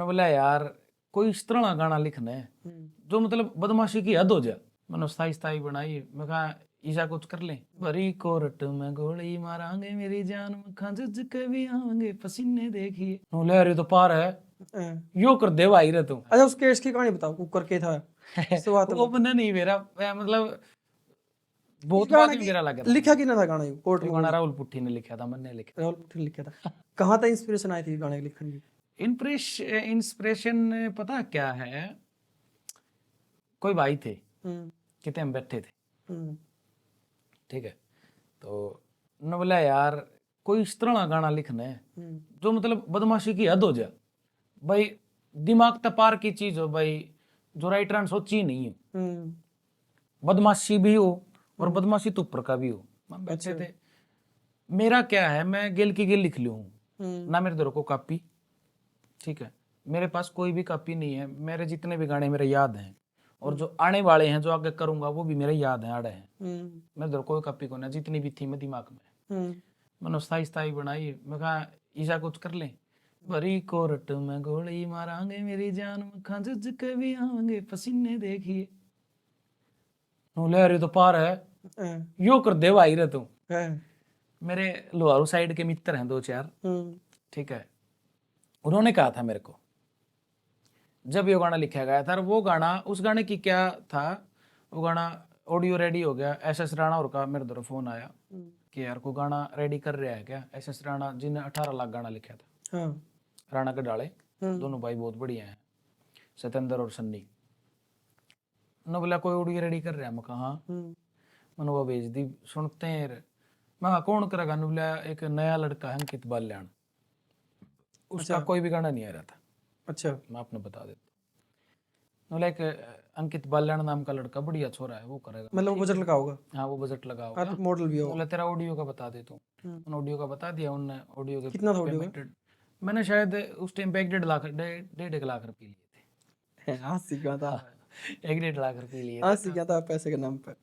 मैंने बोला यार कोई इस तरह का गाना लिखना है जो मतलब बदमाशी की हद हो जाए। मैंने स्थाई स्थाई बनाई। मैं कहा ईशा कुछ कर ले। भरी कोरट में गोली मारांगे मेरी जान में खंजज के भी आएंगे पसीने देखिए। बोले अरे तो पार है यो कर दे भाई रे तुम। अच्छा उस केस की कहानी बताओ, कुकर के था शुरुआत वो में। बंदा नहीं मेरा मतलब इस बहुत गाना बाद में की मेरा लगा था। लिखा किना था गाना, कोर्ट ये में गाना राहुल पुट्ठी ने लिखा था, मैंने लिखा। राहुल पुट्टी ने लिखा था। कहाँ था इंस्पिरेशन आई थी गाने के लिखने की? इंस्पिरेशन पता क्या है, कोई भाई थे हम्म कितने हम बैठे थे, हम्म ठीक है, तो उन्होंने बोला यार कोई इस तरह का गाना लिखना है जो मतलब बदमाशी की हद हो जाए भाई, दिमाग त पार की चीज हो भाई, जो राइटर ने सोची नहीं है, बदमाशी भी हो और बदमाशी तो ऊपर का भी हो। हम बैठे थे, मेरा क्या है मैं गिल की गिल लिख लूँ ना, मेरे दर को कॉपी, ठीक है, मेरे पास कोई भी कॉपी नहीं है, मेरे जितने भी गाने मेरे याद हैं और जो आने वाले हैं जो आगे करूंगा वो भी मेरे याद हैं, आड़े हैं, मेरे दर कोई कॉपी को ना, जितनी भी थी मैं दिमाग में मैंने स्थाई स्थाई बनाई। मैं कहा ईशा कुछ कर ले। भरी कोरट में गोली मारांगे मेरी जान में खंजज के भी आएंगे पसीने देखिए। बोले अरे तो पार है यो कर दे भाई रे तुम। मेरे लोहारू साइड के मित्र हैं दो चार, ठीक है, उन्होंने कहा था मेरे को जब ये गाना लिखा गया था, और वो गाना उस गाने की क्या था, वो गाना ऑडियो रेडी हो गया, एस राणा और का मेरे तरफ फोन आया कि यार को गाना रेडी कर रहा है क्या, एस राणा जिन्हें 18 लाख गाना लिखा था, राणा के डाले दोनों भाई बहुत बढ़िया हैं, सतेंद्र और सन्नी। उन्होंने बोला कोई ऑडियो रेडी कर रहा है, मैं कहा हाँ, मैंने वो भेज दी, सुनते हैं यार। मैं कौन करेगा, बोला एक नया लड़का है अंकित बाल्याण, उसका कोई भी गाना नहीं आ रहा था। अच्छा, मैं आपने बता देता, बोला एक अंकित बाल्याण नाम का लड़का बढ़िया छोरा है वो करेगा, मतलब वो बजट लगा होगा। हाँ वो बजट लगा होगा, मॉडल भी होगा। बोला तेरा ऑडियो का बता दे तू, उन्होंने ऑडियो का बता दिया, उनने ऑडियो के कितना था ऑडियो का? मैंने शायद उस टाइम पे 1.5 लाख रुपए लिए थे। हाँ सीखा था। 1.5 लाख रुपए लिए हाँ थे। सीखा था पैसे के नाम पर।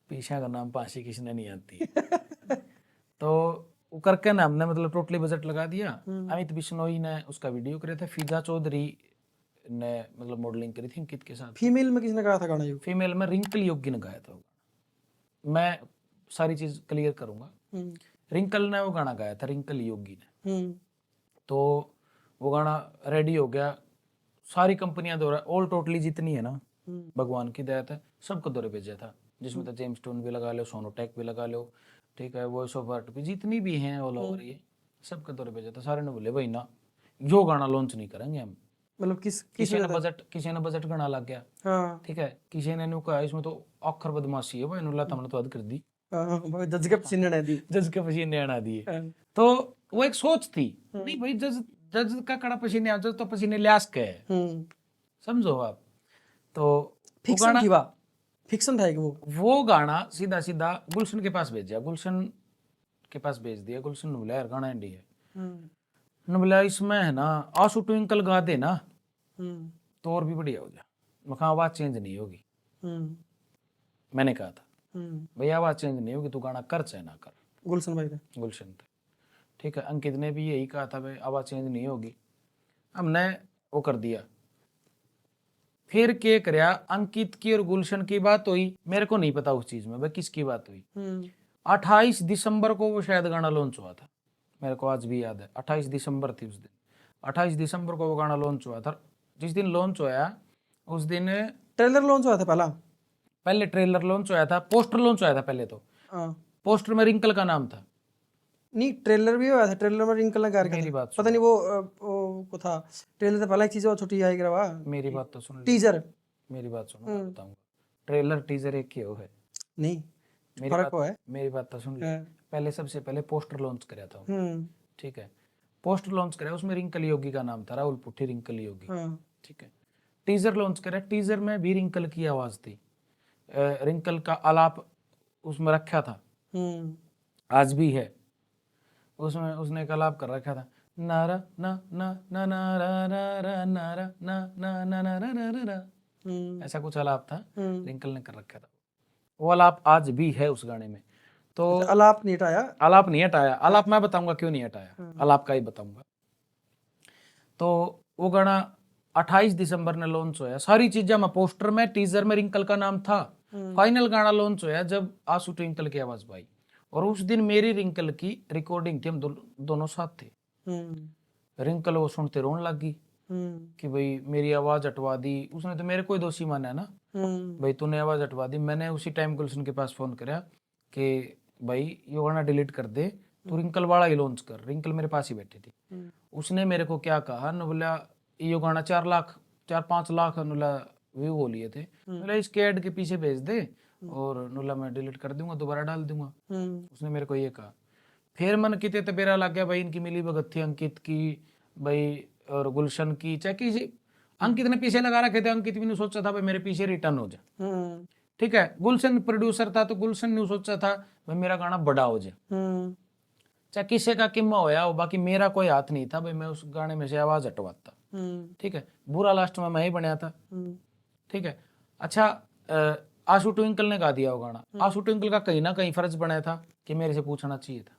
पीछा का नाम पासी किसने नहीं आती है। तो वो करके ना हमने मतलब टोटली बजट लगा दिया। अमित बिश्नोई ने उसका वीडियो करे थे, फिजा चौधरी ने मतलब मॉडलिंग करी थी अंकित के साथ। फीमेल में किसने गाया था गाना? यो फीमेल में रिंकल योगी ने गाया था। मैं सारी चीज क्लियर करूंगा, रिंकल ने वो गाना गाया था, रिंकल योगी ने। तो वो गाना रेडी हो गया, सारी कंपनियां दौरा, ऑल टोटली जितनी है ना, भगवान की दया है, सबको दौरे भेजा था, जिसमें तो जेम्स टोन भी लगा लो, सोनोटेक भी लगा लो, ठीक है, वॉइस ऑफ आर्ट भी जितनी भी हैं ऑल ओवर, ये सबके दौरे भेजा था। सारे ने बोले भाई ना यो गाना लॉन्च नहीं करेंगे हम। मतलब किसी ने बजट गाना लग गया, हाँ। ठीक है, किसी ने कहा इसमें तो अखर बदमाशी है भाई, नुला हमने तो हद कर दी, जज के पसीने आना दिए, जज के पसीने आना दिए। तो वो एक सोच थी, नहीं भाई जज का कड़ा पसीने आ, जज तो पसीने लियास के है, समझो आप। तो फिक्शन थी, वाह फिक्शन था एक वो गाना सीधा सीधा गुलशन के पास भेजा, गुलशन के पास भेज दिया। गुलशन ने बोला यार गाना एंडी है, ने बोला इसमें है ना आंसू ट्विंकल गा दे ना तो और भी बढ़िया हो जाए। मैं कहा आवाज चेंज नहीं होगी, मैंने कहा था भैया आवाज चेंज नहीं होगी, तू गाना कर चाहे ना कर। गुलशन भाई थे, गुलशन थे, ठीक है, अंकित ने भी यही कहा था भाई आवाज चेंज नहीं होगी। हमने वो कर दिया। फिर क्या करया, अंकित की और गुलशन की बात हुई, मेरे को नहीं पता उस चीज में भाई किसकी बात हुई। 28 दिसंबर को वो शायद गाना लॉन्च हुआ था, मेरे को आज भी याद है, 28 दिसंबर थी उस दिन, 28 दिसंबर को वो गाना लॉन्च हुआ था। जिस दिन लॉन्च होया उस दिन ट्रेलर लॉन्च हुआ था, पहले ट्रेलर लॉन्च हुआ था, पोस्टर लॉन्च हुआ था पहले, तो पोस्टर में रिंकल का नाम था, नहीं ट्रेलर भी हुआ था, ट्रेलर में रिंकल ने कार किया था, पता नहीं वो को था ट्रेलर से पहले एक चीज और छोटी आई करवा। मेरी बात तो सुन, टीजर, मेरी बात सुनो, मैं बताऊंगा, ट्रेलर टीजर एक ही है, नहीं फर्क है, मेरी बात तो सुन ले। पहले सबसे पहले पोस्टर लॉन्च कराया था, ठीक है, पोस्टर लॉन्च कराया, उसमें रिंकल योगी का नाम था, राहुल पुट्ठी रिंकल योगी, ठीक है। टीजर लॉन्च कराया, टीजर में भी रिंकल की आवाज थी, रिंकल का आलाप उसमें रखा था, आज भी है, उसमें उसने एक आलाप कर रखा था, नारा ना ना ना नारा नारा नारा ना ना ना नारा, ऐसा कुछ आलाप था, रिंकल ने कर रखा था, वो आलाप आज भी है उस गाने में। तो आलाप नहीं हटाया, आलाप नहीं हटाया, आलाप मैं बताऊंगा क्यों नहीं हटाया, आलाप का ही बताऊंगा। तो वो गाना 28 दिसंबर ने लॉन्च होया। सारी चीजें में पोस्टर में टीजर में रिंकल का नाम था। फाइनल गाना लॉन्च होया जब आंसू ट्विंकल की आवाज पाई, और उस दिन मेरी रिंकल की रिकॉर्डिंग थी, हम दोनों साथ थे। रिंकल वो सुनते रोने लगी कि भाई मेरी आवाज हटवा दी उसने, तो मेरे कोई दोषी माना है ना भाई, तूने आवाज हटवा दी। मैंने उसी टाइम गुलशन के पास फोन कराया कि भाई ये गाना डिलीट कर दे, तू रिंकल वाला ही लॉन्च कर। रिंकल मेरे पास ही बैठी थी। उसने मेरे को क्या कहा न, बोला ये गाना 4-5 लाख नुला व्यू हो लिए थे, बोला इसके ऐड के पीछे भेज दे और नुला मैं डिलीट कर दूंगा, दोबारा डाल दूंगा। उसने मेरे को ये कहा। फिर मन किते तो बेरा लग गया भाई, इनकी मिली भगत थी अंकित की भाई और गुलशन की, चाहे किसी अंकित ने पीछे लगा रखे थे। अंकित भी नहीं सोचा था भाई मेरे पीछे रिटर्न हो जाए, ठीक है। गुलशन प्रोड्यूसर था तो गुलशन ने सोचा था भाई मेरा गाना बड़ा हो जाए, चाहे किसी का किम्मा होया हो, बाकी मेरा कोई हाथ नहीं था भाई मैं उस गाने में से आवाज हटवाता, ठीक है। बुरा लास्ट में मैं ही बनया था, ठीक है। अच्छा आंसू ट्विंकल ने गा दिया वो गाना। आंसू ट्विंकल का कहीं ना कहीं फर्ज बनाया था कि मेरे से पूछना चाहिए था।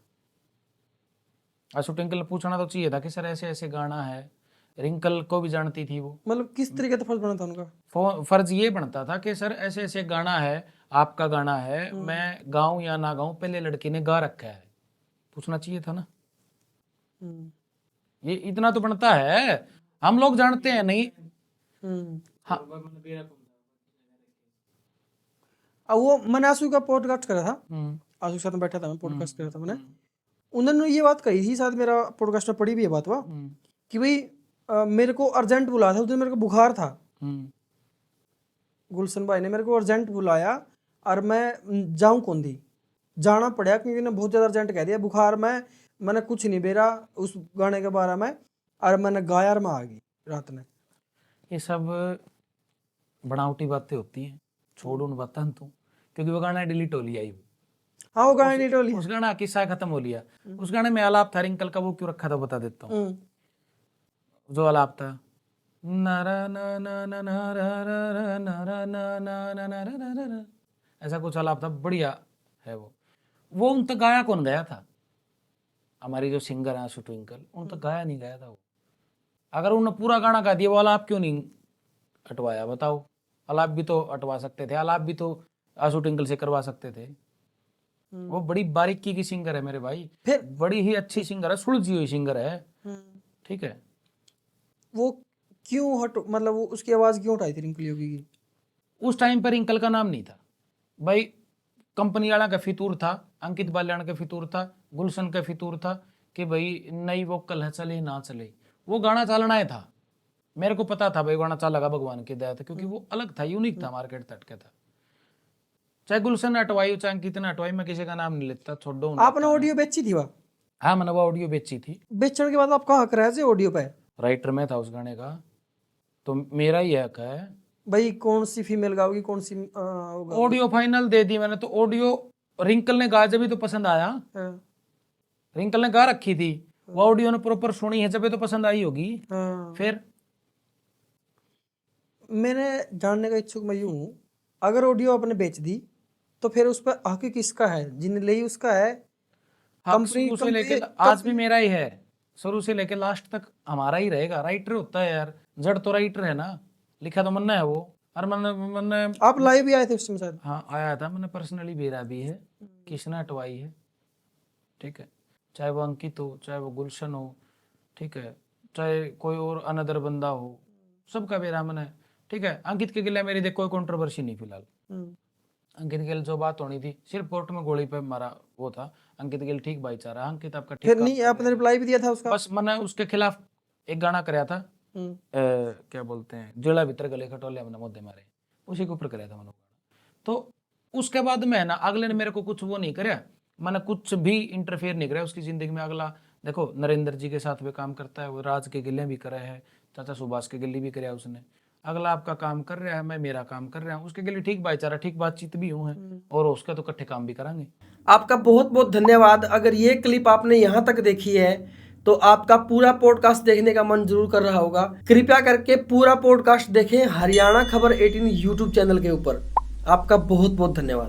आंसू ट्विंकल ने पूछना तो चाहिए था कि सर ऐसे ऐसे गाना है। रिंकल को भी जानती थी वो, मतलब किस तरीके से फर्ज बना था उनका? फर्ज ये बनता था कि सर ऐसे ऐसे गाना है, आपका गाना है, मैं गाऊं या ना गाऊं, पहले लड़की ने गा रखा है, पूछना चाहिए था ना। ये इतना तो बनता है, हम लोग जानते हैं नहीं। हाँ वो मैंने आंसू का पॉडकास्ट करा था, आंसू के साथ में बैठा था, मैं पॉडकास्ट करा था मैंने। उन्होंने ये बात कही थी, शायद मेरा पॉडकास्ट में पड़ी भी है बात हुआ कि भाई मेरे को अर्जेंट बुलाया था उस दिन, मेरे को बुखार था। गुलशन भाई ने मेरे को अर्जेंट बुलाया और मैं जाऊं कौन दी, जाना पड़ा क्योंकि ने बहुत ज़्यादा अर्जेंट कह दिया। बुखार में मैंने कुछ नहीं बेरा उस गाने के बारे में, और मैंने गाया और मैं आ गई रात में। ये सब बनावटी बातें होती हैं, छोड़ उन बातों तू, क्योंकि वो गाना डिलीट हो लिया। हाँ वो गाना डिलीट हो लिया, उस गाना किस्सा खत्म हो लिया। उस गाने में आलाप था रिंकल का, वो क्यों रखा था बता देता हूँ। जो आलाप था ऐसा कुछ आलाप था, बढ़िया है वो उन तक गाया कौन गया था? हमारी जो सिंगर है आंसू ट्विंकल, उन तक गाया नहीं गया था वो। अगर उन्होंने पूरा गाना गा दिया, वो आलाप क्यों नहीं हटवाया बताओ? आलाप भी तो हटवा सकते थे, आलाप भी तो आंसू ट्विंकल से करवा सकते थे। वो बड़ी बारीकी की सिंगर है मेरे भाई, फिर बड़ी ही अच्छी सिंगर है, सुलझी हुई सिंगर है, ठीक है। वो क्यों मतलब वो उसकी आवाज क्यों उठाई थी रिंकल योगी की? उस टाइम पर रिंकल का नाम नहीं था भाई, कंपनी वाला का फितूर था, अंकित बाल्याण का फितूर था, गुलशन का फितूर था कि भाई नई वोकल है, चले ना चले, वो गाना चलना है था। मेरे को पता था भाई गाना चलेगा, भगवान की दया था, क्योंकि वो अलग था, यूनिक था, मार्केट तट का था। चाहे गुलशन ने हटवाई चाहे अंकित ने हटवाई, मैं किसी का नाम नहीं लेता, छोड़ो। आपने ऑडियो बेची थी वहाँ? हाँ मैंने वो ऑडियो बेची थी। बेचने के बाद आप कहाँ कराया से ऑडियो पे? राइटर में था उस गाने का, तो मेरा ही हक है भाई। कौन सी फीमेल गाओगी, कौन सी होगा? ऑडियो फाइनल दे दी मैंने तो। ऑडियो रिंकल ने गा जब भी तो पसंद आया। रिंकल ने गा रखी थी, वो ऑडियो ने प्रॉपर सुनी है, जब भी तो पसंद आई होगी। फिर मैंने जानने का इच्छुक मैं यूं हूं, अगर ऑडियो आपने बेच दी तो फिर उस पर हक किसका है? जिन्हें ली उसका है, कंपनी से लेके आज भी मेरा ही है, शुरू से लेके लास्ट तक हमारा ही रहेगा। राइटर होता है यार, जड़ तो राइटर है ना, लिखा तो मन्ना है वो। और मैंने आप लाइव भी आए थे उसमें शायद? हाँ आया था, मैंने पर्सनली भेजा भी है, किसने हटवाई है, ठीक है। चाहे वो अंकित हो, चाहे वो गुलशन हो, ठीक है, चाहे कोई और अनदर बंदा हो, सबका बेरा मैंने, ठीक है। अंकित के गिले मेरी देख कोई कंट्रोवर्सी नहीं फिलहाल। अंकित गिल जो बात होनी थी, सिर्फ कोर्ट में गोली पे मारा वो था। अंकित गिल ठीक भाईचारा, अंकित आपका ठीक। फिर नहीं आपने रिप्लाई भी दिया था उसका? बस मैंने उसके खिलाफ एक गाना कराया था, क्या बोलते हैं, जिला भीतर गले खटोले हमने मुद्दे मारे, उसी के ऊपर कराया था मैंने। तो उसके बाद में ना अगले ने मेरे को कुछ वो नहीं कराया, मैंने कुछ भी इंटरफेयर नहीं कराया उसकी जिंदगी में। अगला देखो नरेंद्र जी के साथ भी काम करता है वो, राज के गिले भी करे है, चाचा सुभाष के गिले भी कराया उसने। अगला आपका काम कर रहा है, मैं मेरा काम कर रहा हूँ, उसके लिए ठीक भाईचारा, ठीक बातचीत भी हुई है, और उसका तो इकट्ठे काम भी करेंगे। आपका बहुत बहुत धन्यवाद। अगर ये क्लिप आपने यहाँ तक देखी है तो आपका पूरा पॉडकास्ट देखने का मन जरूर कर रहा होगा। कृपया करके पूरा पॉडकास्ट देखें हरियाणा खबर 18 यूट्यूब चैनल के ऊपर। आपका बहुत बहुत धन्यवाद।